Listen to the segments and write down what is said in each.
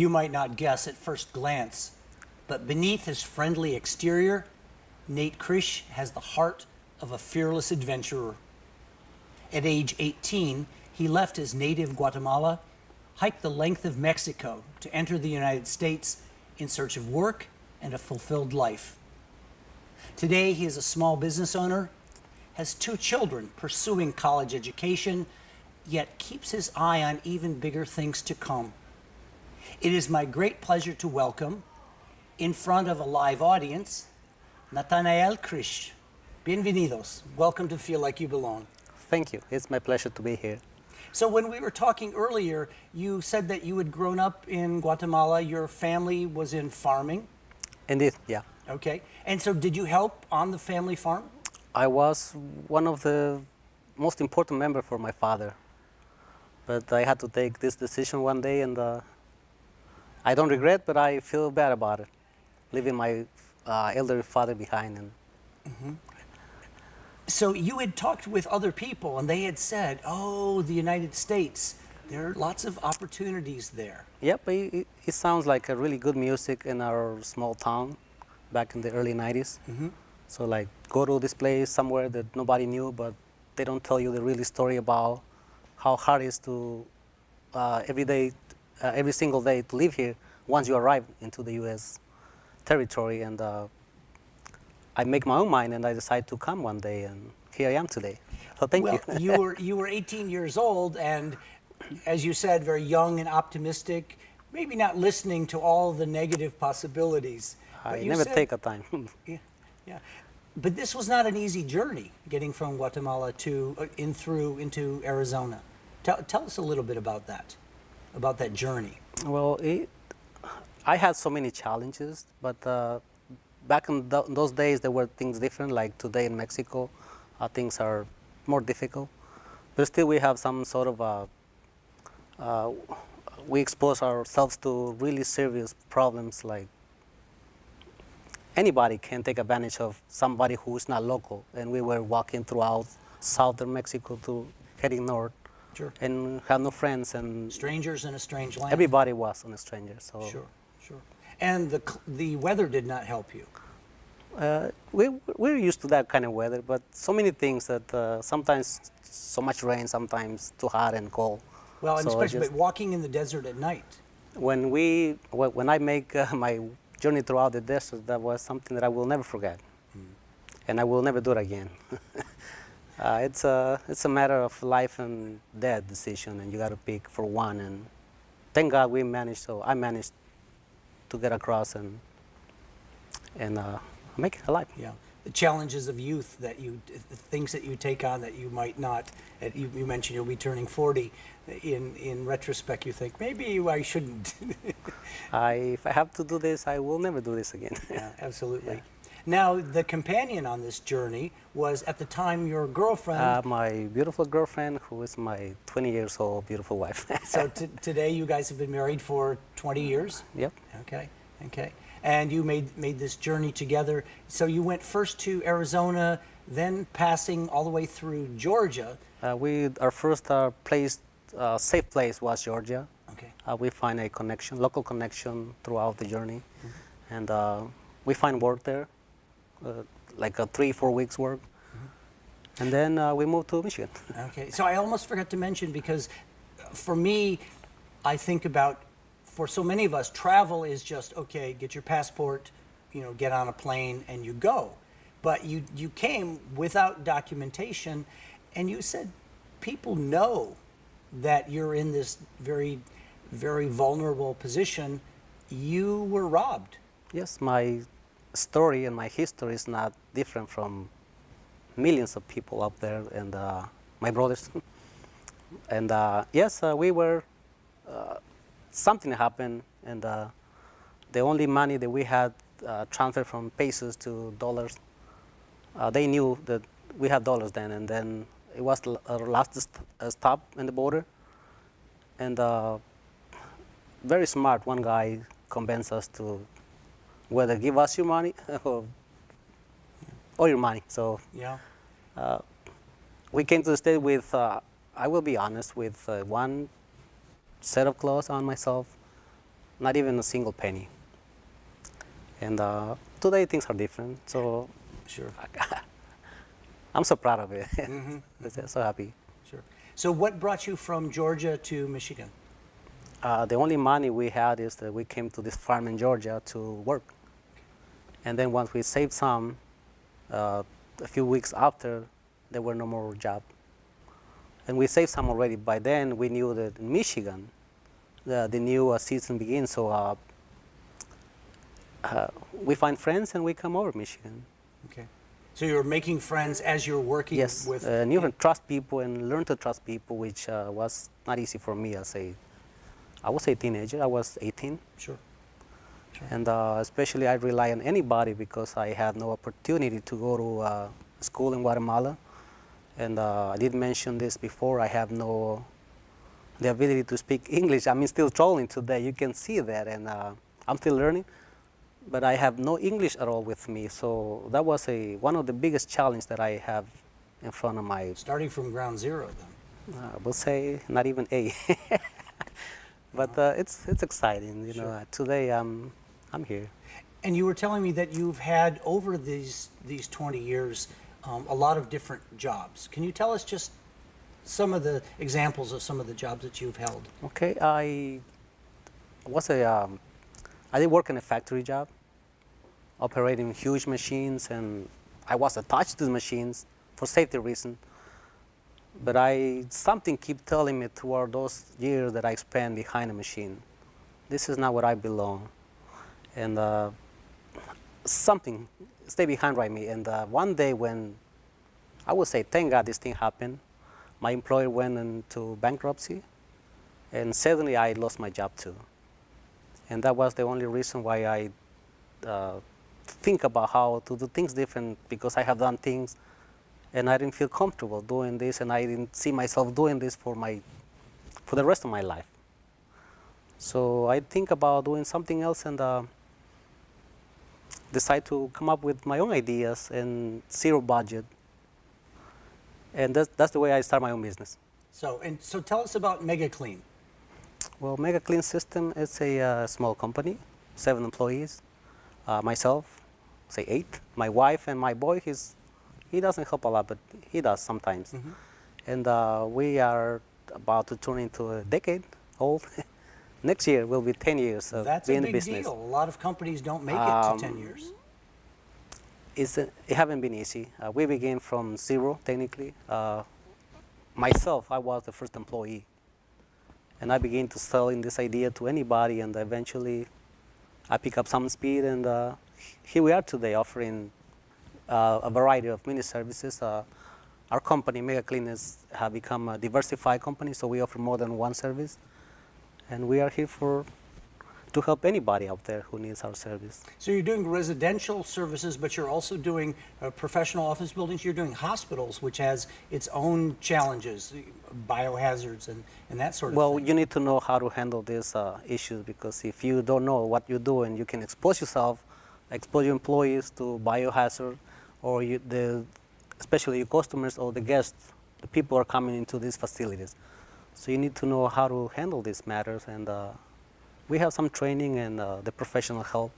You might not guess at first glance, but beneath his friendly exterior, Nate Krische has the heart of a fearless adventurer. At age 18, he left his native Guatemala, hiked the length of Mexico to enter the United States in search of work and a fulfilled life. Today, he is a small business owner, has 2 children pursuing college education, yet keeps his eye on even bigger things to come. It is my great pleasure to welcome, in front of a live audience, Natanael Krische. Bienvenidos. Welcome to Feel Like You Belong. Thank you. It's my pleasure to be here. So when we were talking earlier, you said that you had grown up in Guatemala. Your family was in farming. Indeed, yeah. Okay. And so did you help on the family farm? I was one of the most important members for my father. But I had to take this decision one day, and I don't regret, but I feel bad about it, leaving my elder father behind. And So you had talked with other people, and they had said, oh, the United States, there are lots of opportunities there. Yep, it sounds like a really good music in our small town back in the early 90s. So like, go to this place somewhere that nobody knew, but they don't tell you the real story about how hard it is to every single day to live here once you arrive into the U.S. territory. And I make my own mind, and I decide to come one day, and here I am today. So thank you. Well, you were 18 years old, and as you said, very young and optimistic, maybe not listening to all the negative possibilities. I never take a time. Yeah. But this was not an easy journey, getting from Guatemala to into Arizona. Tell us a little bit about that journey. Well, I had so many challenges, but back in those days, there were things different. Like today in Mexico, things are more difficult. But still, we have some sort of we expose ourselves to really serious problems. Like anybody can take advantage of somebody who is not local. And we were walking throughout southern Mexico to heading north. Sure. And had no friends, and strangers in a strange land. Everybody was a stranger. So sure. And the weather did not help you. We're used to that kind of weather, but so many things that sometimes so much rain, sometimes too hot and cold. Well, and so especially walking in the desert at night. When I make my journey throughout the desert, that was something that I will never forget, and I will never do it again. It's a matter of life and death decision, and you got to pick for one. And thank God we managed. So I managed to get across and make it alive. Yeah, the challenges of youth the things that you take on that you might not. You mentioned you'll be turning 40. In retrospect, you think maybe I shouldn't. If I have to do this, I will never do this again. Yeah, absolutely. Yeah. Now, the companion on this journey was, at the time, your girlfriend. My beautiful girlfriend, who is my 20 years old beautiful wife. So today you guys have been married for 20 years? Yep. Okay. And you made this journey together. So you went first to Arizona, then passing all the way through Georgia. Our first safe place was Georgia. Okay. We find a local connection throughout the journey. And we find work there. Like a 3-4 weeks work, and then we moved to Michigan. Okay, so I almost forgot to mention, because for me, I think about, for so many of us, travel is just, okay, get your passport, get on a plane and you go. But you came without documentation, and you said people know that you're in this very, very vulnerable position. You were robbed. Yes, my story and my history is not different from millions of people out there, and my brothers. And yes, we were, something happened, and the only money that we had transferred from pesos to dollars. They knew that we had dollars then, and then it was our last stop in the border. And very smart, one guy convinced us to whether give us your money or your money. So yeah, we came to the state with, I will be honest, with one set of clothes on myself, not even a single penny. And today things are different, so Sure. I'm so proud of it. Mm-hmm. So happy. Sure. So what brought you from Georgia to Michigan? The only money we had is that we came to this farm in Georgia to work. And then once we saved some, a few weeks after, there were no more jobs. And we saved some already. By then, we knew that in Michigan, the new season begins. So we find friends and we come over to Michigan. Okay. So you were making friends as you're working Yes, with... and you can trust people and learn to trust people, which was not easy for me as I was a teenager. I was 18. Sure. Sure. And especially I rely on anybody because I had no opportunity to go to school in Guatemala. And I did mention this before, I have the ability to speak English. I'm still trolling today, you can see that, and I'm still learning. But I have no English at all with me, so that was one of the biggest challenges that I have in front of my... Starting from ground zero then. I will say not even A. But it's exciting, you know. Today I'm here. And you were telling me that you've had over these 20 years a lot of different jobs. Can you tell us just some of the examples of some of the jobs that you've held? Okay, I did work in a factory job, operating huge machines, and I was attached to the machines for safety reasons. But something keep telling me toward those years that I spent behind a machine, this is not what I belong. And something stay behind right me. And one day when I would say, thank God this thing happened, my employer went into bankruptcy, and suddenly I lost my job too. And that was the only reason why I think about how to do things different, because I have done things and I didn't feel comfortable doing this, and I didn't see myself doing this for the rest of my life. So I think about doing something else and decide to come up with my own ideas and zero budget. And that's the way I start my own business. So tell us about Mega Clean. Well, Mega Clean System is a small company, 7 employees. Myself, say 8. My wife and my boy, he doesn't help a lot, but he does sometimes. Mm-hmm. And we are about to turn into a decade old. Next year will be 10 years of being in the business. That's a big deal. A lot of companies don't make it to 10 years. It haven't been easy. We began from zero, technically. Myself, I was the first employee. And I began to selling this idea to anybody, and eventually I pick up some speed, and here we are today offering a variety of mini services. Our company, Mega Clean, have become a diversified company, so we offer more than one service. And we are here to help anybody out there who needs our service. So you're doing residential services, but you're also doing professional office buildings. You're doing hospitals, which has its own challenges, biohazards, and that sort of thing. Well, you need to know how to handle these issues, because if you don't know what you're doing, you can expose yourself, expose your employees to biohazard, or especially your customers or the guests, the people are coming into these facilities. So you need to know how to handle these matters, and we have some training and the professional help.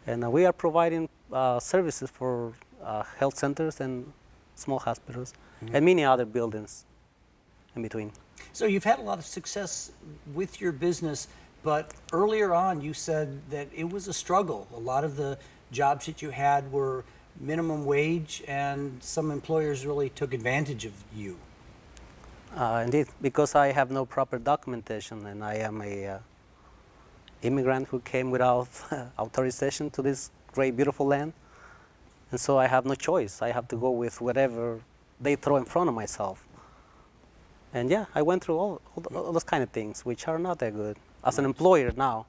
And we are providing services for health centers and small hospitals, mm-hmm. and many other buildings in between. So you've had a lot of success with your business, but earlier on you said that it was a struggle. A lot of the jobs that you had were minimum wage, and some employers really took advantage of you. Indeed, because I have no proper documentation, and I am a immigrant who came without authorization to this great, beautiful land. And so I have no choice. I have to go with whatever they throw in front of myself. And yeah, I went through all those kind of things, which are not that good. As an employer now,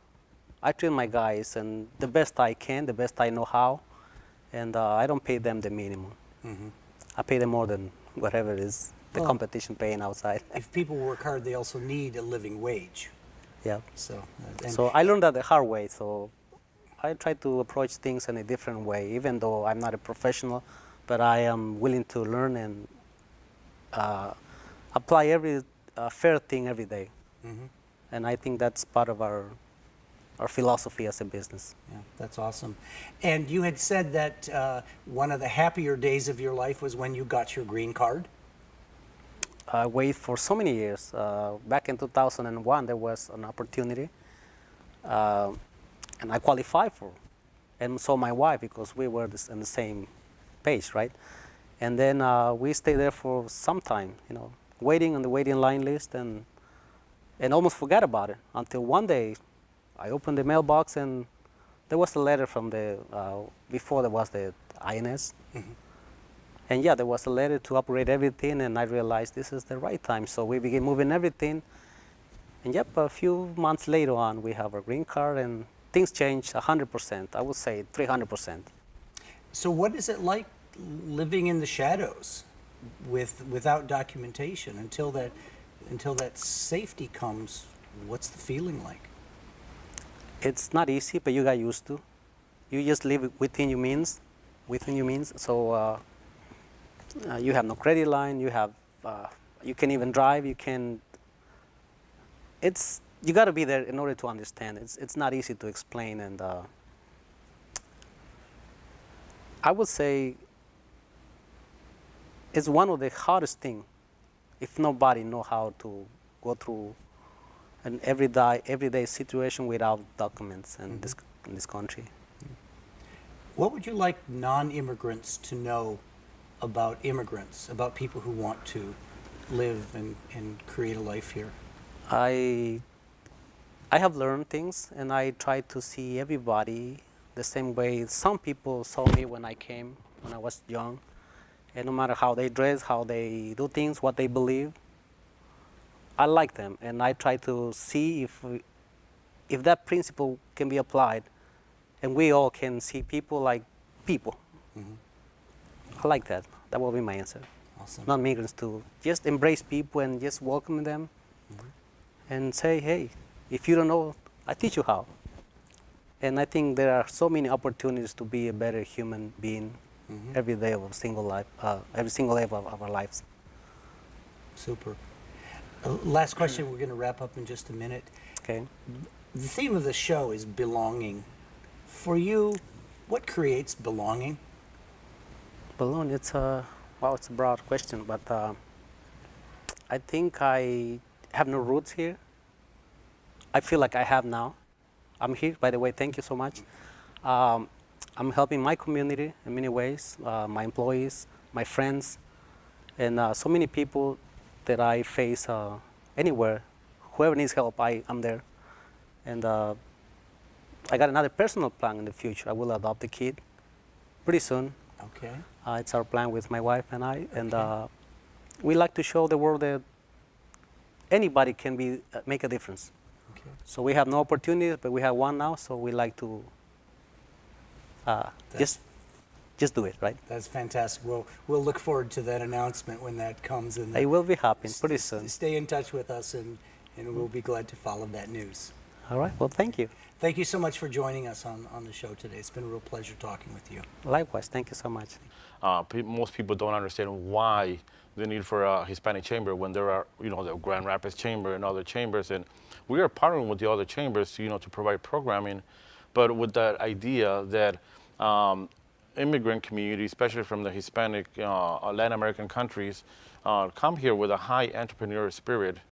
I treat my guys and the best I can, the best I know how, and I don't pay them the minimum. Mm-hmm. I pay them more than whatever it is the competition paying outside. If people work hard, they also need a living wage. Yeah. So I learned that the hard way. So I try to approach things in a different way, even though I'm not a professional, but I am willing to learn and apply every fair thing every day. Mm-hmm. And I think that's part of our our philosophy as a business. Yeah, that's awesome. And you had said that one of the happier days of your life was when you got your green card. I waited for so many years. Back in 2001, there was an opportunity, and I qualified for. And so my wife, because we were on the same page, right? And then we stayed there for some time, waiting on the waiting line list, and almost forgot about it until one day I opened the mailbox and there was a letter from the, before there was the INS. Mm-hmm. And yeah, there was a letter to operate everything, and I realized this is the right time. So we began moving everything. And yep, a few months later on, we have our green card, and things changed 100%. I would say 300%. So what is it like living in the shadows without documentation until that safety comes? What's the feeling like? It's not easy, but you got used to. You just live within your means, So you have no credit line. You can even drive. You got to be there in order to understand. It's not easy to explain, and I would say it's one of the hardest things if nobody know how to go through an everyday situation without documents in this country. What would you like non-immigrants to know about immigrants, about people who want to live and create a life here? I have learned things, and I try to see everybody the same way some people saw me when I came, when I was young. And no matter how they dress, how they do things, what they believe, I like them, and I try to see if that principle can be applied, and we all can see people like people. Mm-hmm. I like that. That will be my answer. Awesome. Non-migrants to just embrace people and just welcome them, and say, hey, if you don't know, I teach you how. And I think there are so many opportunities to be a better human being every day of every single day of our lives. Super. Last question. We're going to wrap up in just a minute. Okay. The theme of the show is belonging. For you, what creates belonging? Belonging, it's a broad question, but I think I have no roots here. I feel like I have now. I'm here, by the way, thank you so much. I'm helping my community in many ways, my employees, my friends, and so many people that I face anywhere. Whoever needs help, I'm there. And I got another personal plan in the future. I will adopt a kid pretty soon. Okay. It's our plan with my wife and I, and we like to show the world that anybody can make a difference. Okay. So we have no opportunities, but we have one now. So we like to just do it, right? That's fantastic. We'll look forward to that announcement when that comes. And it will be happening pretty soon. Stay in touch with us, and we'll be glad to follow that news. All right. Well, thank you. Thank you so much for joining us on the show today. It's been a real pleasure talking with you. Likewise. Thank you so much. Most people don't understand why the need for a Hispanic chamber when there are, the Grand Rapids Chamber and other chambers, and we are partnering with the other chambers, to provide programming, but with that idea that immigrant community, especially from the Hispanic, Latin American countries, come here with a high entrepreneurial spirit